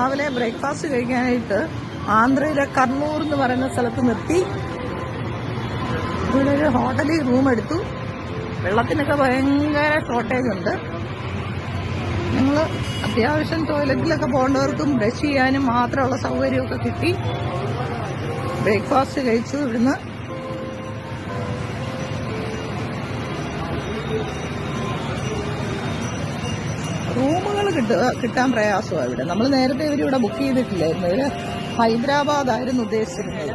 രാവിലെ ബ്രേക്ക്ഫാസ്റ്റ് കഴിക്കാനായിട്ട് ആന്ധ്രയിലെ കർണൂർ എന്ന് പറയുന്ന സ്ഥലത്ത് നിർത്തി. ഇവിടെ ഒരു ഹോട്ടലിൽ റൂം എടുത്തു. വെള്ളത്തിനൊക്കെ ഭയങ്കര ഷോർട്ടേജ് ഉണ്ട്. ഞങ്ങൾ അത്യാവശ്യം ടോയ്ലറ്റിലൊക്കെ പോകേണ്ടവർക്കും ബ്രഷ് ചെയ്യാനും മാത്രമുള്ള സൗകര്യമൊക്കെ കിട്ടി. ബ്രേക്ക്ഫാസ്റ്റ് കഴിച്ചു. ഇവിടുന്ന് റൂമുകൾ കിട്ടാൻ പ്രയാസമാണ് ഇവിടെ. നമ്മൾ നേരത്തെ ഇവരിവിടെ ബുക്ക് ചെയ്തിട്ടില്ലായിരുന്നു. ഇവര് ഹൈദരാബാദായിരുന്നു ഉദ്ദേശിച്ചിരുന്നത്.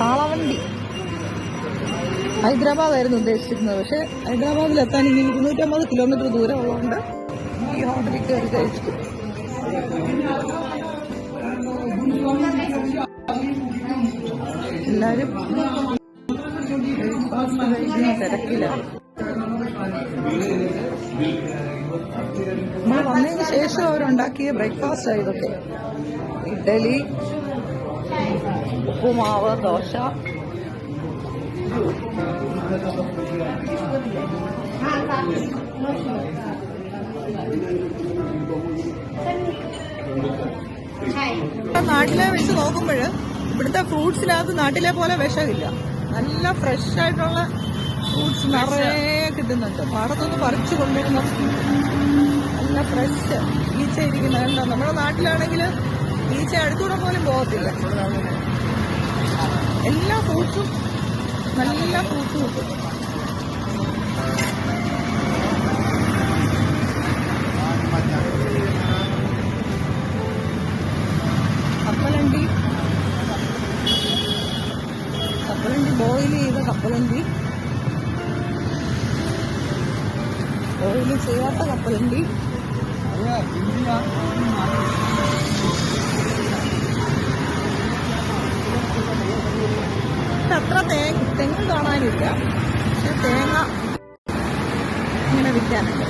കാളവണ്ടി ഹൈദരാബാദായിരുന്നു ഉദ്ദേശിച്ചിരുന്നത്. പക്ഷെ ഹൈദരാബാദിലെത്താൻ ഇനി 250 കിലോമീറ്റർ ദൂരം ഉള്ളതുകൊണ്ട് ഈ ഹോട്ടലിൽ കയറി കഴിച്ചു. എല്ലാരും തിരക്കിലാണ്. നമ്മൾ വന്നതിന് ശേഷം അവരുണ്ടാക്കിയ ബ്രേക്ക്ഫാസ്റ്റ് ഇതൊക്കെ. ഇഡ്ഡലി, ഉപ്പുമാവ്, ദോശ. നാട്ടിലെ വെച്ച് നോക്കുമ്പോൾ ഇവിടുത്തെ ഫ്രൂട്ട്സിനകത്ത് നാട്ടിലെ പോലെ വിഷമില്ല. നല്ല ഫ്രഷ് ആയിട്ടുള്ള ഫ്രൂട്ട്സ് നിറയെ കിട്ടുന്നുണ്ട്. പാടത്തുനിന്ന് പറിച്ചു കൊണ്ടുവരുന്ന നല്ല ഫ്രഷ്. ഈച്ച ഇരിക്കുന്നത് കണ്ടോ? നമ്മുടെ നാട്ടിലാണെങ്കിൽ ഈച്ച അടുത്തൂടെ പോലും പോകത്തില്ല. എല്ലാ ഫ്രൂട്ട്സും നല്ല ഫ്രൂട്ട്സും കിട്ടും. കപ്പലണ്ടി ബോയിൽ ചെയ്ത കപ്പലണ്ടി, ബോയിൽ ചെയ്യാത്ത കപ്പലണ്ടി, അത്ര തെങ്ങ് കാണാനില്ല. പക്ഷെ തേങ്ങ ഇങ്ങനെ വിൽക്കാനുണ്ട്.